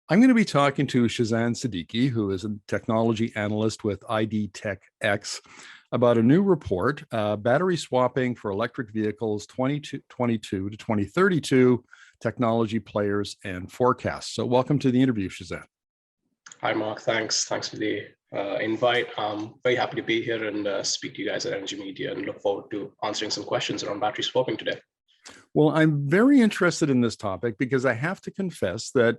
I'm going to be talking to Shazan Siddiqi, who is a technology analyst with IDTechEx, about a new report, battery swapping for electric vehicles 2022 to 2032, technology players and forecasts. So welcome to the interview, Shazan. Hi, Mark. Thanks for the invite. I'm very happy to be here and speak to you guys at Energy Media and look forward to answering some questions around battery swapping today. Well, I'm very interested in this topic because I have to confess that,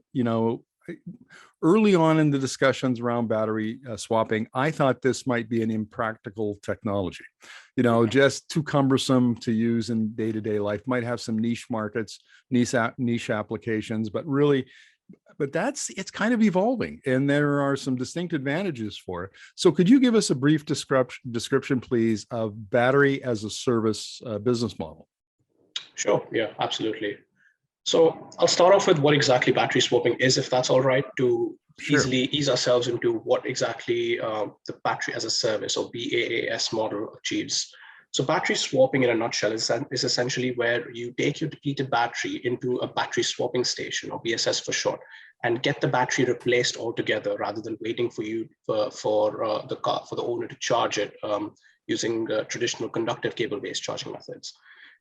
early on in the discussions around battery swapping, I thought this might be an impractical technology, just too cumbersome to use in day-to-day life, might have some niche markets, niche applications, but it's kind of evolving and there are some distinct advantages for it. So could you give us a brief description, please, of battery as a service business model? Sure. Yeah, absolutely. So I'll start off with what exactly battery swapping is, if that's all right, to easily ease ourselves into what exactly the battery as a service or BaaS model achieves. So battery swapping in a nutshell is essentially where you take your depleted battery into a battery swapping station, or BSS for short, and get the battery replaced altogether rather than waiting for the owner to charge it using traditional conductive cable-based charging methods.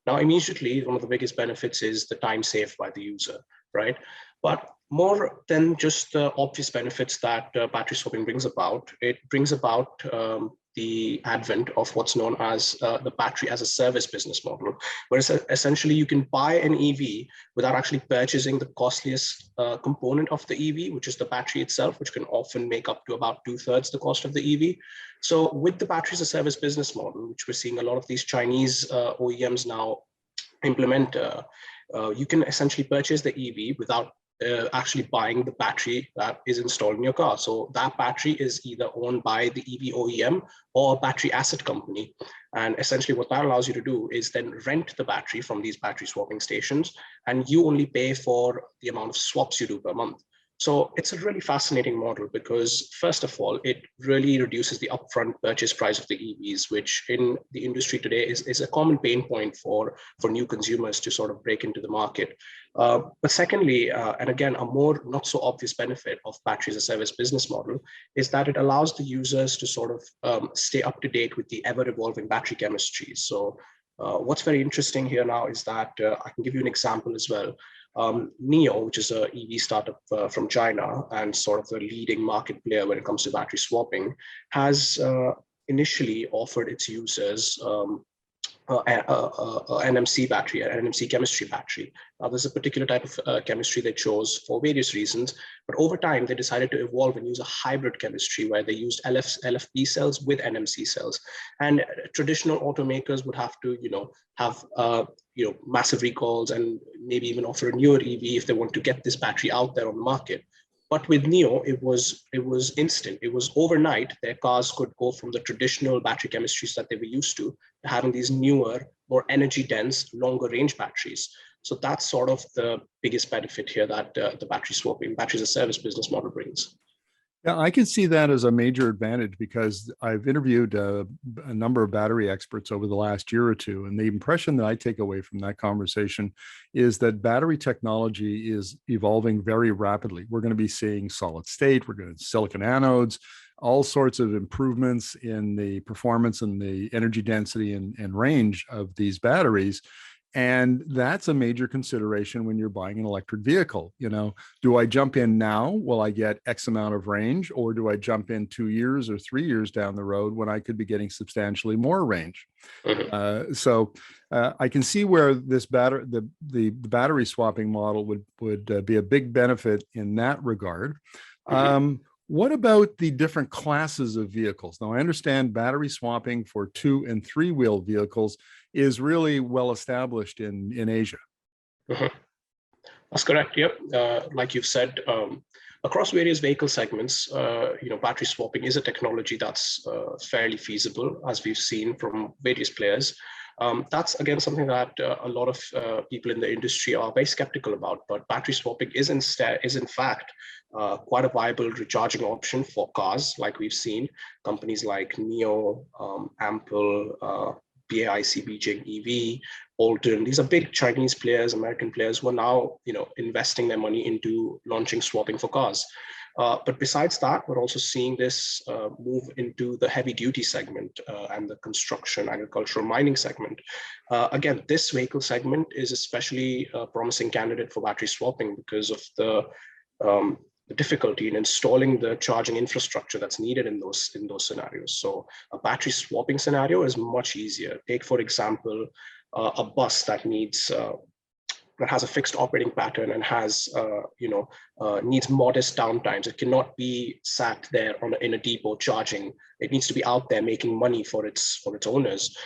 Now, immediately, one of the biggest benefits is the time saved by the user, right? But more than just the obvious benefits that battery swapping brings about, it brings about the advent of what's known as the battery as a service business model, where essentially you can buy an EV without actually purchasing the costliest component of the EV, which is the battery itself, which can often make up to about 2/3 the cost of the EV. So with the battery as a service business model, which we're seeing a lot of these Chinese OEMs now implement, you can essentially purchase the EV without actually buying the battery that is installed in your car. So that battery is either owned by the EV OEM or a battery asset company. And essentially what that allows you to do is then rent the battery from these battery swapping stations, and you only pay for the amount of swaps you do per month. So it's a really fascinating model because, first of all, it really reduces the upfront purchase price of the EVs, which in the industry today is a common pain point for new consumers to sort of break into the market. But secondly, and again, a more not so obvious benefit of battery as a service business model is that it allows the users to sort of stay up to date with the ever-evolving battery chemistries. So what's very interesting here now is that I can give you an example as well. NIO, which is an EV startup from China and sort of the leading market player when it comes to battery swapping, has initially offered its users an NMC battery, an NMC chemistry battery. Now, there's a particular type of chemistry they chose for various reasons, but over time they decided to evolve and use a hybrid chemistry where they used LFP cells with NMC cells. And traditional automakers would have to, have massive recalls and maybe even offer a newer EV if they want to get this battery out there on the market. But with NIO, it was instant. It was overnight. Their cars could go from the traditional battery chemistries that they were used to having these newer, more energy dense, longer range batteries. So that's sort of the biggest benefit here that the battery swapping, battery as a service business model brings. Yeah, I can see that as a major advantage because I've interviewed a number of battery experts over the last year or two. And the impression that I take away from that conversation is that battery technology is evolving very rapidly. We're going to be seeing solid state, we're going to silicon anodes, all sorts of improvements in the performance and the energy density and range of these batteries. And that's a major consideration when you're buying an electric vehicle. Do I jump in now? Will I get X amount of range, or do I jump in 2 years or 3 years down the road when I could be getting substantially more range? So I can see where this the battery swapping model would be a big benefit in that regard. What about the different classes of vehicles? Now, I understand battery swapping for 2- and 3-wheel vehicles is really well established in Asia. That's correct. Yep. Like you've said, across various vehicle segments, battery swapping is a technology that's fairly feasible, as we've seen from various players. That's again something that a lot of people in the industry are very skeptical about. But battery swapping is in fact quite a viable recharging option for cars, like we've seen companies like NIO, Ample, BAIC, Beijing EV, Alton. These are big Chinese players, American players who are now, investing their money into launching swapping for cars. But besides that, we're also seeing this move into the heavy duty segment and the construction, agricultural, mining segment. Again, this vehicle segment is especially a promising candidate for battery swapping because of the difficulty in installing the charging infrastructure that's needed in those scenarios. So a battery swapping scenario is much easier. Take, for example, a bus that has a fixed operating pattern and has needs modest downtimes. It cannot be sat there in a depot charging. It needs to be out there making money for its owners.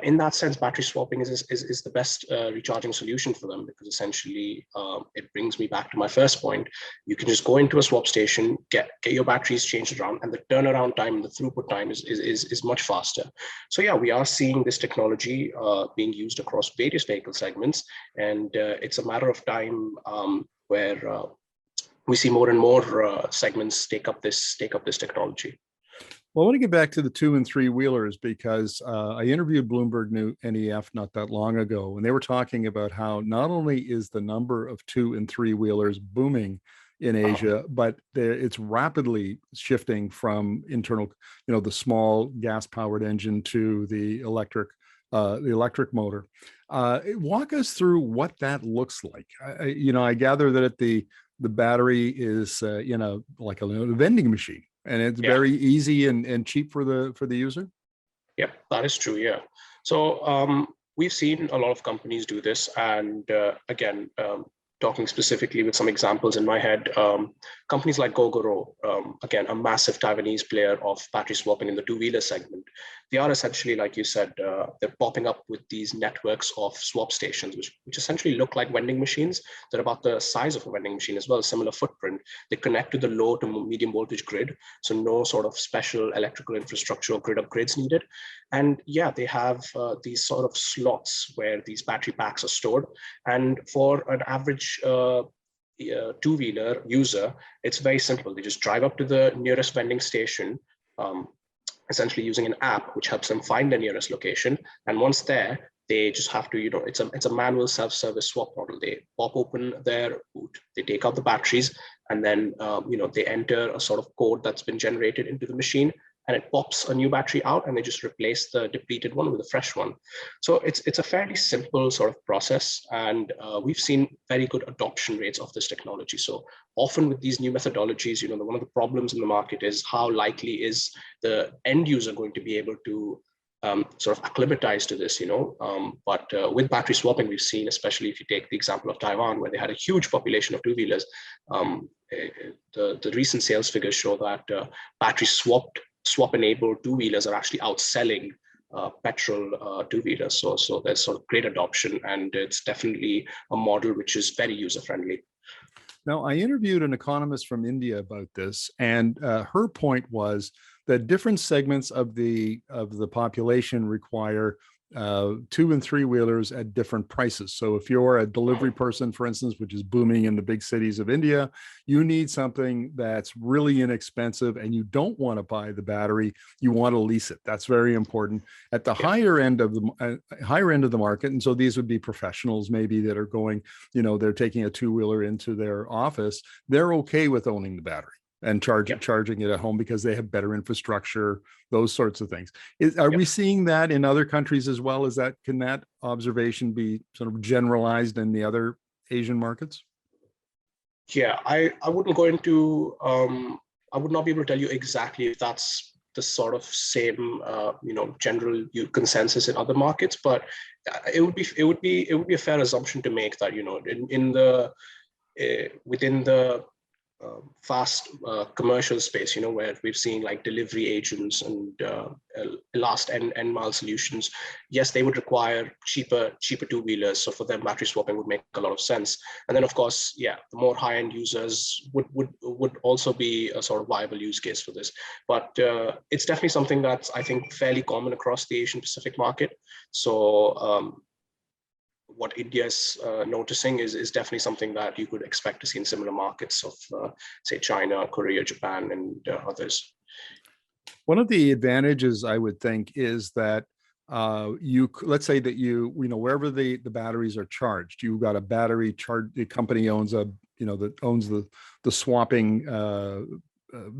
In that sense, battery swapping is the best recharging solution for them, because essentially it brings me back to my first point. You can just go into a swap station, get your batteries changed around, and the turnaround time and the throughput time is much faster. So yeah, we are seeing this technology being used across various vehicle segments, and it's a matter of time where we see more and more segments take up this technology. Well, I want to get back to the 2 and 3 wheelers, because I interviewed Bloomberg NEF not that long ago, and they were talking about how not only is the number of 2 and 3 wheelers booming in Asia, but it's rapidly shifting from internal, the small gas powered engine to the electric motor. Walk us through what that looks like. I gather that the battery is like a vending machine, and it's very easy and cheap for the user. Yeah, that is true. Yeah. So we've seen a lot of companies do this, and again, talking specifically with some examples in my head, companies like Gogoro, again, a massive Taiwanese player of battery swapping in the 2-wheeler segment. They are essentially, like you said, they're popping up with these networks of swap stations, which essentially look like vending machines. They're about the size of a vending machine as well, similar footprint. They connect to the low to medium voltage grid, so no sort of special electrical infrastructure or grid upgrades needed. And yeah, they have these sort of slots where these battery packs are stored. And for an average 2-wheeler user, it's very simple. They just drive up to the nearest vending station, essentially using an app which helps them find the nearest location. And once there, they just have to, it's a manual self-service swap model. They pop open their boot, they take out the batteries, and then they enter a sort of code that's been generated into the machine, and it pops a new battery out, and they just replace the depleted one with a fresh one. So it's a fairly simple sort of process, and we've seen very good adoption rates of this technology. So often with these new methodologies, one of the problems in the market is how likely is the end user going to be able to sort of acclimatize to this, but with battery swapping, we've seen, especially if you take the example of Taiwan, where they had a huge population of 2-wheelers, the recent sales figures show that battery swap-enabled 2-wheelers are actually outselling petrol 2-wheelers. So there's sort of great adoption, and it's definitely a model which is very user-friendly. Now, I interviewed an economist from India about this, and her point was that different segments of the population require 2 and 3 wheelers at different prices. So if you're a delivery person, for instance, which is booming in the big cities of India, you need something that's really inexpensive, and you don't want to buy the battery. You want to lease it. That's very important. At the higher end of the market, and so these would be professionals maybe that are going, they're taking a 2-wheeler into their office. They're okay with owning the battery and charging it at home because they have better infrastructure, those sorts of things. Are we seeing that in other countries as well? Can that observation be sort of generalized in the other Asian markets? Yeah, I wouldn't go into, I would not be able to tell you exactly if that's the sort of same, general consensus in other markets, but it would be a fair assumption to make that, within the fast commercial space, where we've seen like delivery agents and last end mile solutions. Yes, they would require cheaper 2-wheelers. So for them, battery swapping would make a lot of sense. And then, of course, the more high end users would also be a sort of viable use case for this. But it's definitely something that's, I think, fairly common across the Asian Pacific market. So what India is noticing is definitely something that you could expect to see in similar markets of, say, China, Korea, Japan, and others. One of the advantages, I would think, is that let's say that wherever the batteries are charged, you've got a battery charge. The company owns that owns the swapping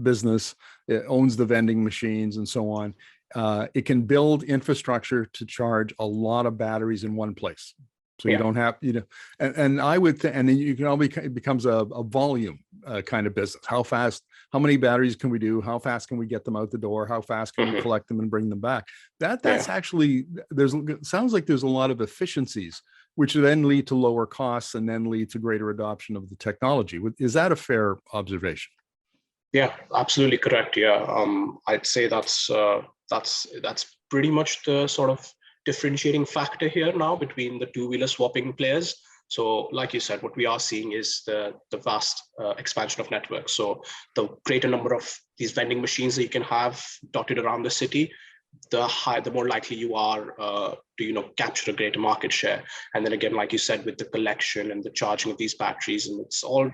business. It owns the vending machines and so on. It can build infrastructure to charge a lot of batteries in one place. So you don't have, and I would think, and then you can it becomes a volume kind of business. How many batteries can we do? How fast can we get them out the door? How fast can we collect them and bring them back? That's actually, sounds like there's a lot of efficiencies, which then lead to lower costs and then lead to greater adoption of the technology. Is that a fair observation? Yeah, absolutely correct. Yeah, I'd say that's pretty much the sort of differentiating factor here now between the two-wheeler swapping players. So like you said, what we are seeing is the vast expansion of networks. So the greater number of these vending machines that you can have dotted around the city, the more likely you are to capture a greater market share. And then again, like you said, with the collection and the charging of these batteries, and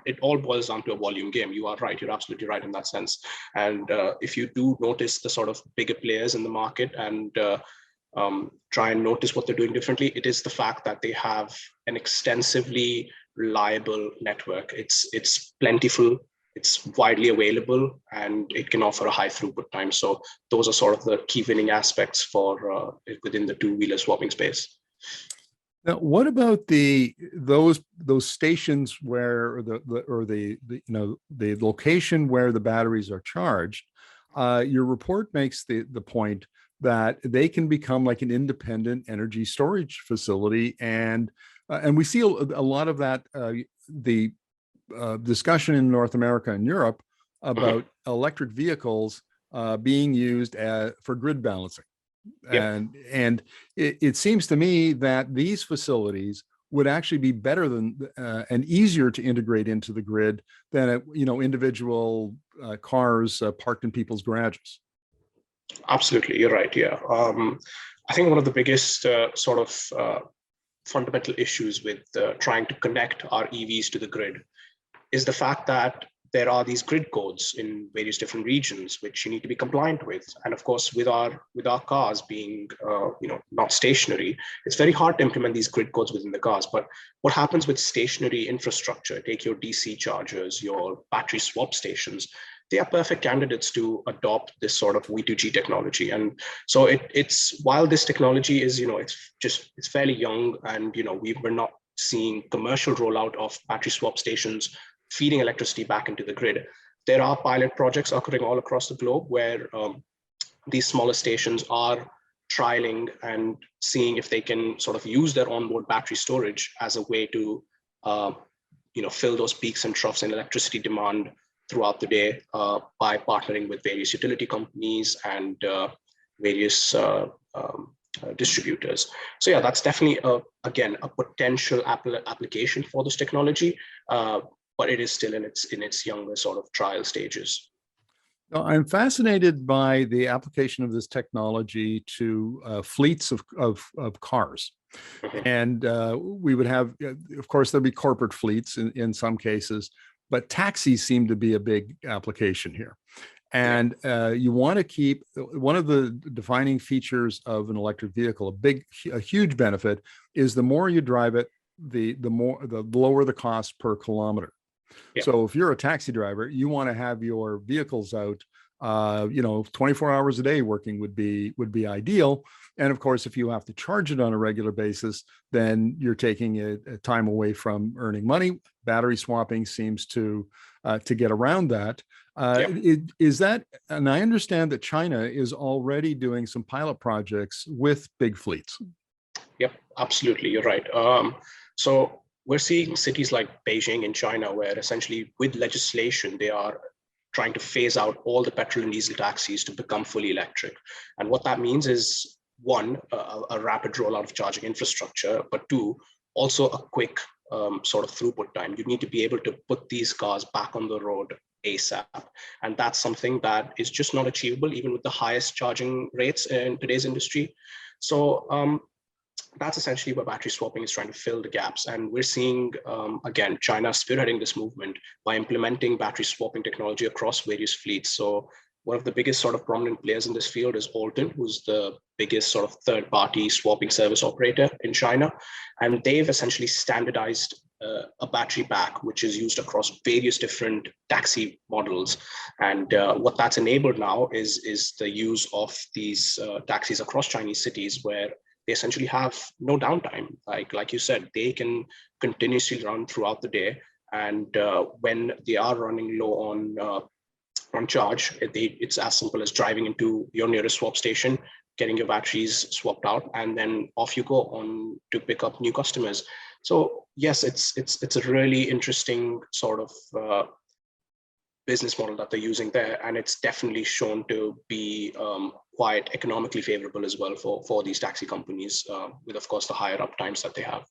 it all boils down to a volume game. You are right. You're absolutely right in that sense. And if you do notice the sort of bigger players in the market and try and notice what they're doing differently, it is the fact that they have an extensively reliable network. It's plentiful, it's widely available, and it can offer a high throughput time. So those are sort of the key winning aspects for within the two-wheeler swapping space. Now, what about those stations where the location where the batteries are charged? Your report makes the point that they can become like an independent energy storage facility, and we see a lot of that. The discussion in North America and Europe about electric vehicles being used for grid balancing, and it seems to me that these facilities would actually be better than and easier to integrate into the grid than individual cars parked in people's garages. Absolutely, you're right. Yeah, I think one of the biggest fundamental issues with trying to connect our EVs to the grid is the fact that there are these grid codes in various different regions which you need to be compliant with. And of course, with our cars being not stationary, it's very hard to implement these grid codes within the cars. But what happens with stationary infrastructure, take your DC chargers, your battery swap stations, they are perfect candidates to adopt this sort of V2G technology. And so it's while this technology is, it's fairly young, and we're not seeing commercial rollout of battery swap stations feeding electricity back into the grid. There are pilot projects occurring all across the globe where these smaller stations are trialing and seeing if they can sort of use their onboard battery storage as a way to fill those peaks and troughs in electricity demand throughout the day by partnering with various utility companies and various distributors. So yeah, that's definitely again a potential application for this technology, but it is still in its younger sort of trial stages. Now, I'm fascinated by the application of this technology to fleets of cars. And we would have, of course, there'll be corporate fleets in some cases, but taxis seem to be a big application here. And you want to keep one of the defining features of an electric vehicle, a huge benefit is the more you drive it, the lower the cost per kilometer. Yeah. So if you're a taxi driver, you want to have your vehicles out, 24 hours a day working would be ideal. And of course, if you have to charge it on a regular basis, then you're taking a time away from earning money. Battery swapping seems to get around that. Is that, and I understand that China is already doing some pilot projects with big fleets. Yep, absolutely, you're right. So we're seeing cities like Beijing in China, where essentially with legislation, they are trying to phase out all the petrol and diesel taxis to become fully electric. And what that means is, one, a rapid rollout of charging infrastructure, but two, also a quick sort of throughput time. You need to be able to put these cars back on the road ASAP. And that's something that is just not achievable, even with the highest charging rates in today's industry. So that's essentially where battery swapping is trying to fill the gaps. And we're seeing, again, China spearheading this movement by implementing battery swapping technology across various fleets. So one of the biggest sort of prominent players in this field is Alton, who's the biggest sort of third-party swapping service operator in China. And they've essentially standardized a battery pack, which is used across various different taxi models. And what that's enabled now is the use of these taxis across Chinese cities, where they essentially have no downtime. Like you said, they can continuously run throughout the day. And when they are running low on charge, it's as simple as driving into your nearest swap station, getting your batteries swapped out, and then off you go on to pick up new customers. So yes, it's a really interesting sort of business model that they're using there, and it's definitely shown to be quite economically favorable as well for these taxi companies, with of course the higher uptimes that they have.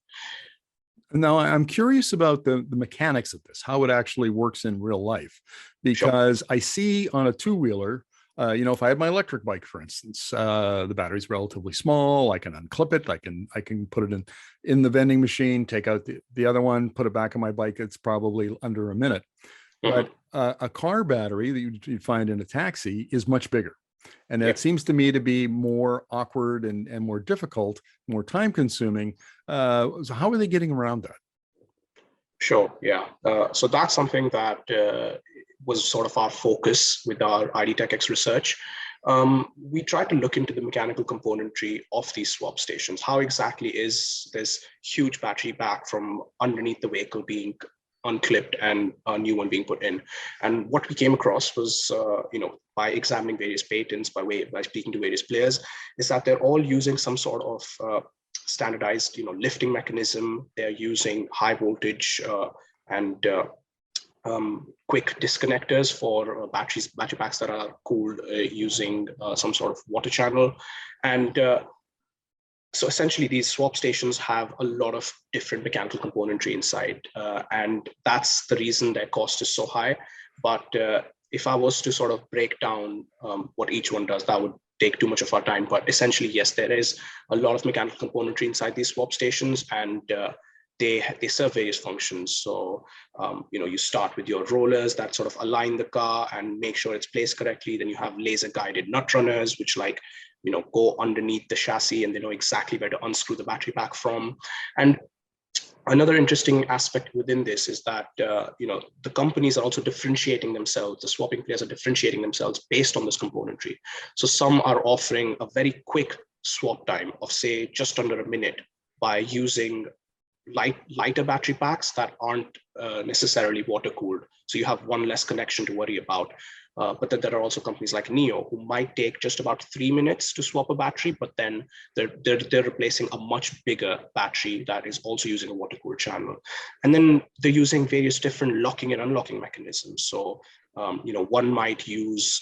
Now, I'm curious about the mechanics of this, how it actually works in real life, because Sure. I see on a two-wheeler, if I had my electric bike, for instance, the battery's relatively small. I can unclip it. I can put it in the vending machine, take out the other one, put it back on my bike. It's probably under a minute. Mhm. But a car battery that you'd find in a taxi is much bigger. And that Yeah. seems to me to be more awkward and more difficult, more time consuming. So how are they getting around that? Sure. Yeah. So that's something that was sort of our focus with our IDTechEx research. We tried to look into the mechanical componentry of these swap stations. How exactly is this huge battery pack from underneath the vehicle being unclipped and a new one being put in? And what we came across was, by examining various patents, by speaking to various players, is that they're all using some sort of standardized, lifting mechanism. They're using high voltage and quick disconnectors for battery packs that are cooled using some sort of water channel. And so essentially, these swap stations have a lot of different mechanical componentry inside, and that's the reason their cost is so high. But if I was to sort of break down what each one does, that would take too much of our time. But essentially, yes, there is a lot of mechanical componentry inside these swap stations, and they serve various functions. So you start with your rollers that sort of align the car and make sure it's placed correctly. Then you have laser guided nut runners, which go underneath the chassis, and they know exactly where to unscrew the battery pack from. And another interesting aspect within this is that the companies are also differentiating themselves. The swapping players are differentiating themselves based on this componentry. So some are offering a very quick swap time of, say, just under a minute by using lighter battery packs that aren't necessarily water cooled. So you have one less connection to worry about. But then there are also companies like Neo who might take just about 3 minutes to swap a battery, but then they're replacing a much bigger battery that is also using a water cooled channel. And then they're using various different locking and unlocking mechanisms. So one might use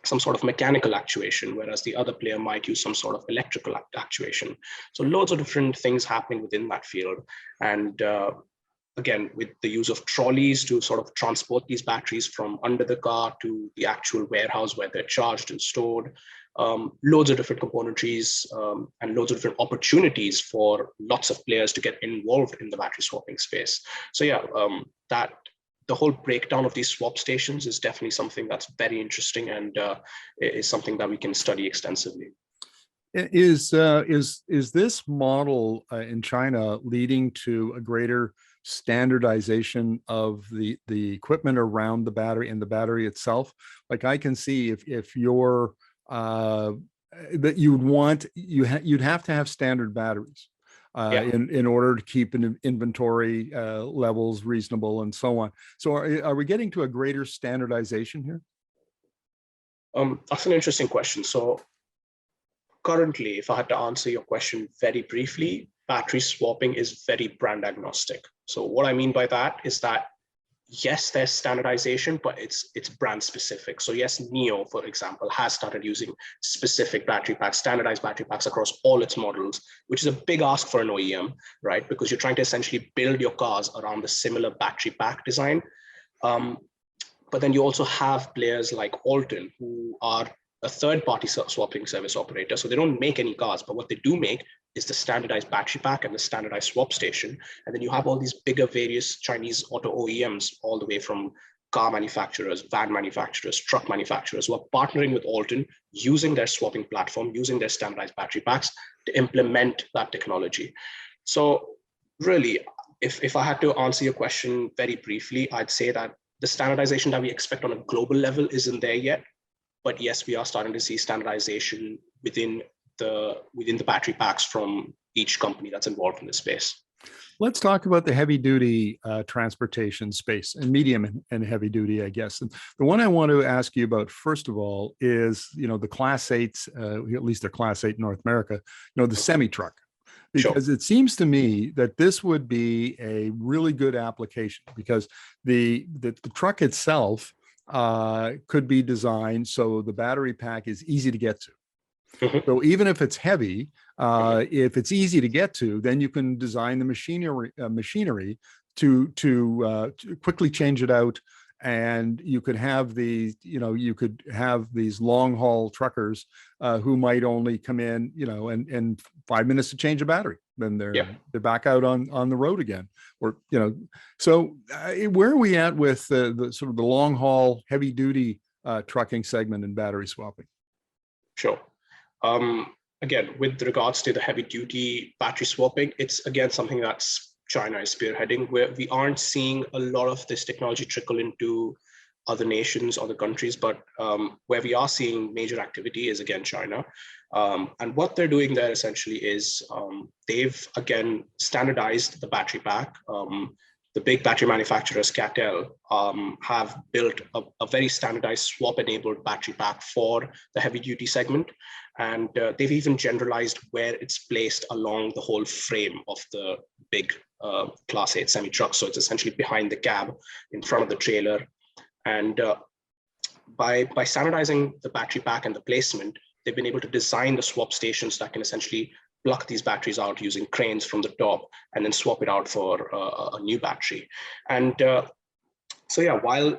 some sort of mechanical actuation, whereas the other player might use some sort of electrical actuation. So loads of different things happening within that field. And again, with the use of trolleys to sort of transport these batteries from under the car to the actual warehouse where they're charged and stored. Loads of different componentries and loads of different opportunities for lots of players to get involved in the battery swapping space. So yeah, that the whole breakdown of these swap stations is definitely something that's very interesting, and is something that we can study extensively. Is this model in China leading to a greater standardization of the equipment around the battery and the battery itself? Like, I can see if you're that you'd have to have standard batteries Yeah. in order to keep an inventory levels reasonable and so on. So are we getting to a greater standardization here? That's an interesting question. So currently, if I had to answer your question very briefly, battery swapping is very brand agnostic. So what I mean by that is that, yes, there's standardization, but it's brand specific. So yes, Neo, for example, has started using specific battery packs, standardized battery packs across all its models, which is a big ask for an OEM, right? Because you're trying to essentially build your cars around the similar battery pack design. But then you also have players like Alton, who are a third-party swapping service operator. So they don't make any cars, but what they do make is the standardized battery pack and the standardized swap station. And then you have all these bigger various Chinese auto OEMs, all the way from car manufacturers, van manufacturers, truck manufacturers who are partnering with Alton, using their swapping platform, using their standardized battery packs to implement that technology. So really, if I had to answer your question very briefly, I'd say that the standardization that we expect on a global level isn't there yet. But yes, we are starting to see standardization within the battery packs from each company that's involved in this space. Let's talk about the heavy duty transportation space, and medium and heavy duty, I guess. And the one I want to ask you about, first of all, is, the Class 8s, at least they're Class 8 in North America, the semi-truck. Because It seems to me that this would be a really good application, because the truck itself could be designed so the battery pack is easy to get to. So even if it's heavy, if it's easy to get to, then you can design the machinery to quickly change it out, and you could have these long haul truckers who might only come in, and 5 minutes to change a battery, then they're back out on the road again. Or so where are we at with the sort of the long haul heavy duty trucking segment in battery swapping? Sure. Again, with regards to the heavy duty battery swapping, it's again something that's China is spearheading, where we aren't seeing a lot of this technology trickle into other nations, other countries, but where we are seeing major activity is again China. And what they're doing there essentially is they've again standardized the battery pack. The big battery manufacturers, CATL, have built a very standardized swap-enabled battery pack for the heavy-duty segment. And they've even generalized where it's placed along the whole frame of the big Class 8 semi-truck. So it's essentially behind the cab, in front of the trailer. And by standardizing the battery pack and the placement, they've been able to design the swap stations that can essentially pluck these batteries out using cranes from the top and then swap it out for a new battery. And so yeah, while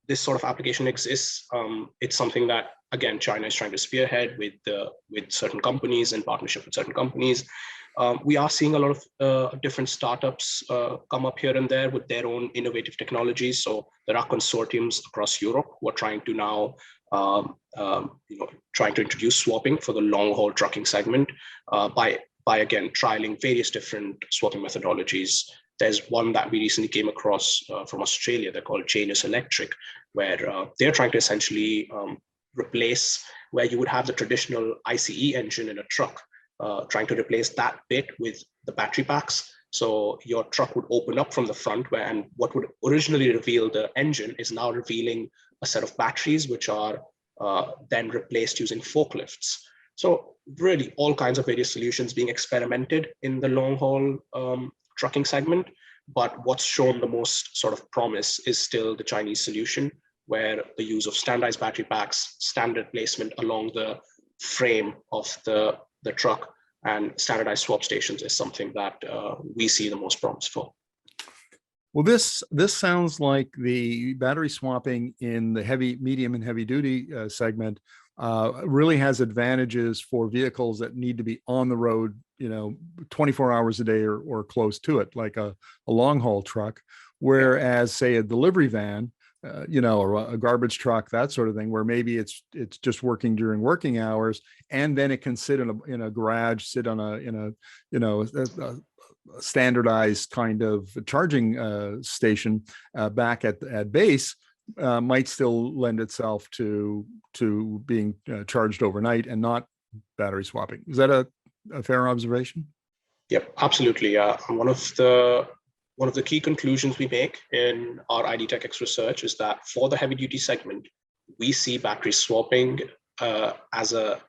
this sort of application exists, it's something that, again, China is trying to spearhead with certain companies, in partnership with certain companies. We are seeing a lot of different startups come up here and there with their own innovative technologies. So there are consortiums across Europe who are trying to now trying to introduce swapping for the long haul trucking segment by again trialing various different swapping methodologies. There's one that we recently came across from Australia. They're called Janus Electric, where they're trying to essentially replace where you would have the traditional ICE engine in a truck, trying to replace that bit with the battery packs. So your truck would open up from the front, and what would originally reveal the engine is now revealing a set of batteries, which are then replaced using forklifts. So really all kinds of various solutions being experimented in the long haul trucking segment. But what's shown the most sort of promise is still the Chinese solution, where the use of standardized battery packs, standard placement along the frame of the truck, and standardized swap stations is something that we see the most promise for. Well, this sounds like the battery swapping in the heavy, medium, and heavy duty segment really has advantages for vehicles that need to be on the road, 24 hours a day or close to it, like a long haul truck. Whereas, say, a delivery van, or a garbage truck, that sort of thing, where maybe it's just working during working hours, and then it can sit in a garage, sit on a standardized kind of charging station back at base, might still lend itself to being charged overnight and not battery swapping. Is that a fair observation? Yep, absolutely. One of the key conclusions we make in our IDTechEx research is that for the heavy duty segment, we see battery swapping as a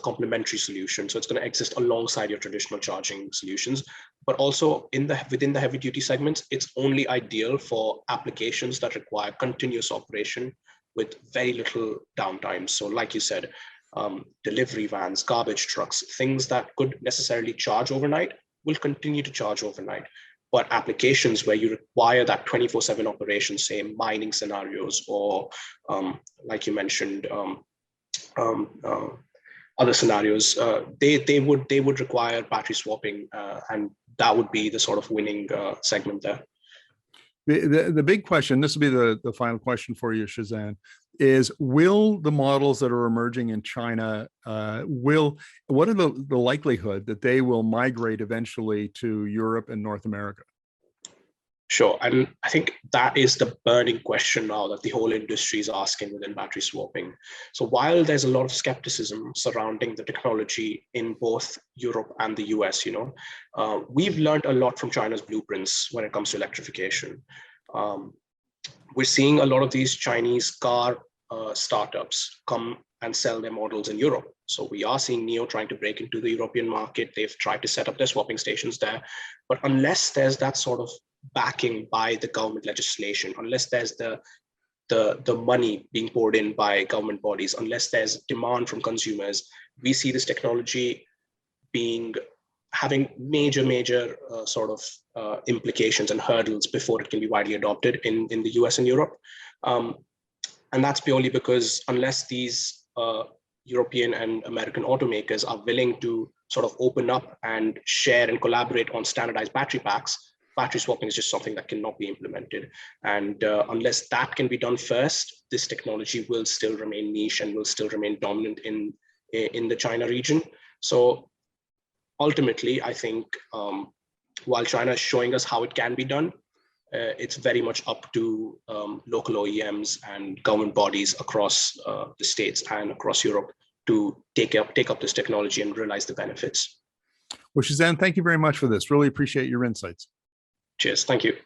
complementary solution. So it's going to exist alongside your traditional charging solutions, but also within the heavy duty segments, it's only ideal for applications that require continuous operation with very little downtime. So like you said, delivery vans, garbage trucks, things that could necessarily charge overnight will continue to charge overnight. But applications where you require that 24/7 operation, say mining scenarios, or like you mentioned, other scenarios, they would require battery swapping, and that would be the sort of winning segment there. The big question, this will be the final question for you, Shazan, is will the models that are emerging in China, what are the likelihood that they will migrate eventually to Europe and North America? Sure. And I think that is the burning question now that the whole industry is asking within battery swapping. So while there's a lot of skepticism surrounding the technology in both Europe and the US, we've learned a lot from China's blueprints when it comes to electrification. We're seeing a lot of these Chinese car startups come and sell their models in Europe. So we are seeing NIO trying to break into the European market. They've tried to set up their swapping stations there. But unless there's that sort of backing by the government legislation, unless there's the money being poured in by government bodies, unless there's demand from consumers, we see this technology having major implications and hurdles before it can be widely adopted in the US and Europe. And that's purely because unless these European and American automakers are willing to sort of open up and share and collaborate on standardized battery packs, battery swapping is just something that cannot be implemented. And unless that can be done first, this technology will still remain niche and will still remain dominant in the China region. So ultimately, I think while China is showing us how it can be done, it's very much up to local OEMs and government bodies across the States and across Europe to take up this technology and realize the benefits. Well, Shazan, thank you very much for this. Really appreciate your insights. Cheers. Thank you.